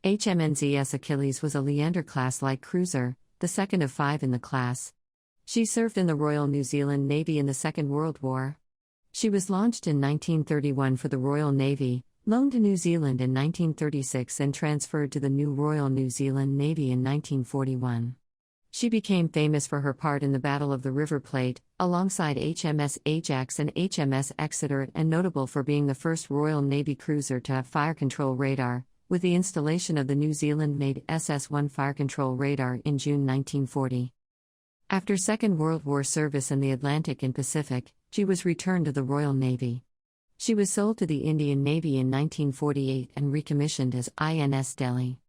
HMNZS Achilles was a Leander-class light cruiser, the second of 5 in the class. She served in the Royal New Zealand Navy in the Second World War. She was launched in 1931 for the Royal Navy, loaned to New Zealand in 1936 and transferred to the new Royal New Zealand Navy in 1941. She became famous for her part in the Battle of the River Plate, alongside HMS Ajax and HMS Exeter, and notable for being the first Royal Navy cruiser to have fire control radar, with the installation of the New Zealand-made SS1 fire control radar in June 1940. After Second World War service in the Atlantic and Pacific, she was returned to the Royal Navy. She was sold to the Indian Navy in 1948 and recommissioned as INS Delhi.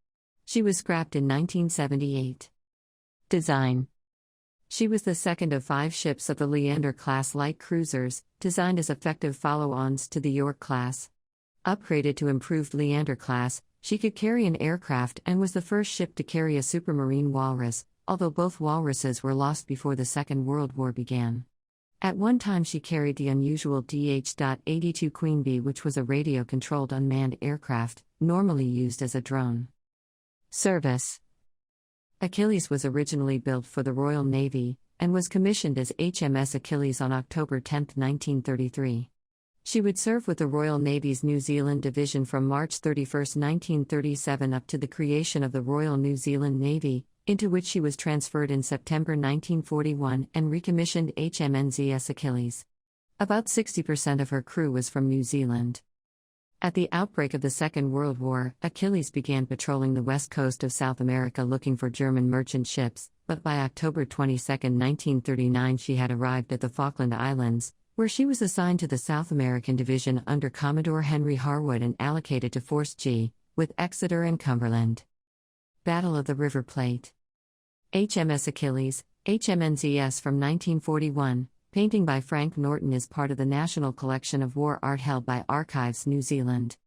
She was scrapped in 1978. Design. She was the second of 5 ships of the Leander-class light cruisers, designed as effective follow-ons to the York class. Upgraded to Improved Leander-class, she could carry an aircraft and was the first ship to carry a Supermarine Walrus, although both Walruses were lost before the Second World War began. At one time she carried the unusual DH.82 Queen Bee, which was a radio-controlled unmanned aircraft, normally used as a drone. Service. Achilles was originally built for the Royal Navy, and was commissioned as HMS Achilles on October 10, 1933. She would serve with the Royal Navy's New Zealand Division from March 31, 1937 up to the creation of the Royal New Zealand Navy, into which she was transferred in September 1941 and recommissioned HMNZS Achilles. About 60% of her crew was from New Zealand. At the outbreak of the Second World War, Achilles began patrolling the west coast of South America looking for German merchant ships, but by October 22, 1939 she had arrived at the Falkland Islands, where she was assigned to the South American Division under Commodore Henry Harwood and allocated to Force G, with Exeter and Cumberland. Battle of the River Plate. HMS Achilles, HMNZS from 1941, painting by Frank Norton, is part of the National Collection of War Art held by Archives New Zealand.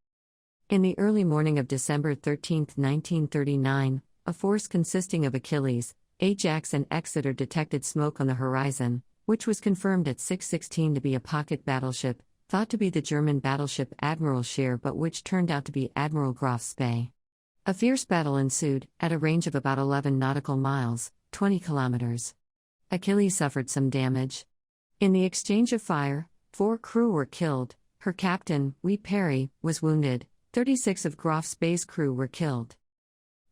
In the early morning of December 13, 1939, a force consisting of Achilles, Ajax and Exeter detected smoke on the horizon, which was confirmed at 6:16 to be a pocket battleship, thought to be the German battleship Admiral Scheer but which turned out to be Admiral Graf Spee. A fierce battle ensued, at a range of about 11 nautical miles, 20 kilometers. Achilles suffered some damage. In the exchange of fire, 4 crew were killed, her captain, Wee Perry, was wounded, 36 of Graf Spee's crew were killed.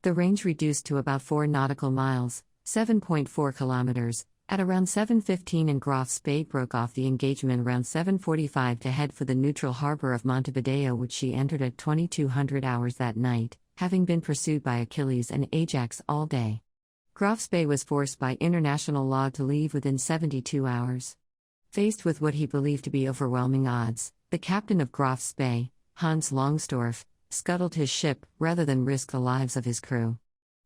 The range reduced to about 4 nautical miles, 7.4 kilometers, at around 7:15 and Graf Spee broke off the engagement around 7:45 to head for the neutral harbor of Montevideo, which she entered at 2200 hours that night, having been pursued by Achilles and Ajax all day. Graf Spee was forced by international law to leave within 72 hours. Faced with what he believed to be overwhelming odds, the captain of Graf Spee, Hans Longsdorff, scuttled his ship rather than risk the lives of his crew.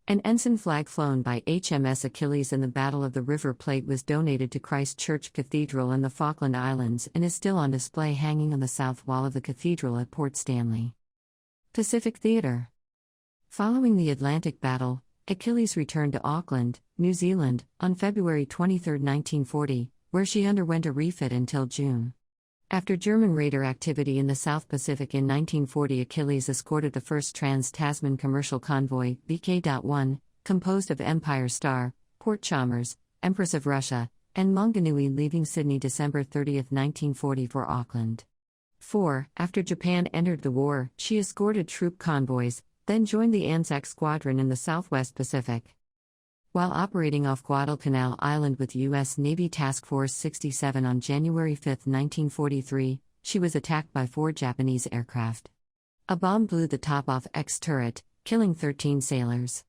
An ensign flag flown by HMS Achilles in the Battle of the River Plate was donated to Christ Church Cathedral in the Falkland Islands and is still on display hanging on the south wall of the cathedral at Port Stanley. Pacific Theatre. Following the Atlantic Battle, Achilles returned to Auckland, New Zealand, on February 23, 1940, where she underwent a refit until June. After German raider activity in the South Pacific in 1940, Achilles escorted the first Trans-Tasman commercial convoy, VK.1, composed of Empire Star, Port Chalmers, Empress of Russia, and Maunganui, leaving Sydney December 30, 1940 for Auckland. 4. After Japan entered the war, she escorted troop convoys, then joined the Anzac Squadron in the Southwest Pacific. While operating off Guadalcanal Island with U.S. Navy Task Force 67 on January 5, 1943, she was attacked by 4 Japanese aircraft. A bomb blew the top off X turret, killing 13 sailors.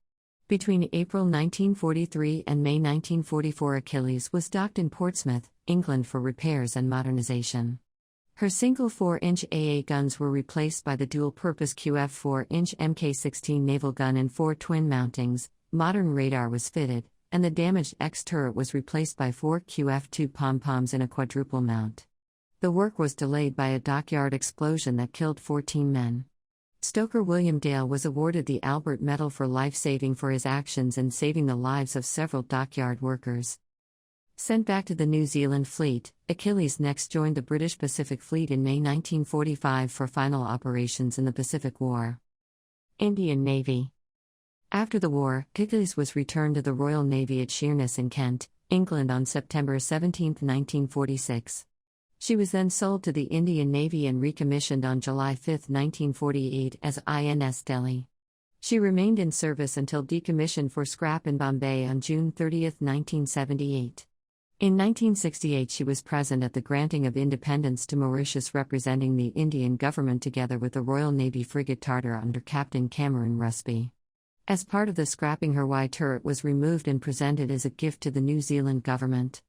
Between April 1943 and May 1944, Achilles was docked in Portsmouth, England for repairs and modernization. Her single 4-inch AA guns were replaced by the dual-purpose QF 4-inch Mk16 naval gun and 4 twin mountings. Modern radar was fitted, and the damaged X turret was replaced by 4 QF2 pom-poms in a quadruple mount. The work was delayed by a dockyard explosion that killed 14 men. Stoker William Dale was awarded the Albert Medal for life-saving for his actions in saving the lives of several dockyard workers. Sent back to the New Zealand Fleet, Achilles next joined the British Pacific Fleet in May 1945 for final operations in the Pacific War. Indian Navy. After the war, Achilles was returned to the Royal Navy at Sheerness in Kent, England on September 17, 1946. She was then sold to the Indian Navy and recommissioned on July 5, 1948 as INS Delhi. She remained in service until decommissioned for scrap in Bombay on June 30, 1978. In 1968 she was present at the granting of independence to Mauritius, representing the Indian government together with the Royal Navy frigate Tartar under Captain Cameron Rusby. As part of the scrapping, her Y turret was removed and presented as a gift to the New Zealand government.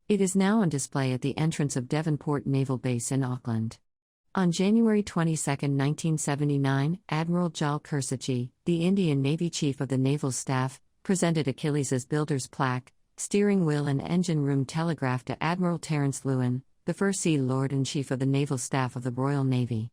It is now on display at the entrance of Devonport Naval Base in Auckland. On January 22, 1979, Admiral Jal Kursachee, the Indian Navy Chief of the Naval Staff, presented Achilles' builder's plaque, steering wheel and engine room telegraph to Admiral Terence Lewin, the First Sea Lord and Chief of the Naval Staff of the Royal Navy.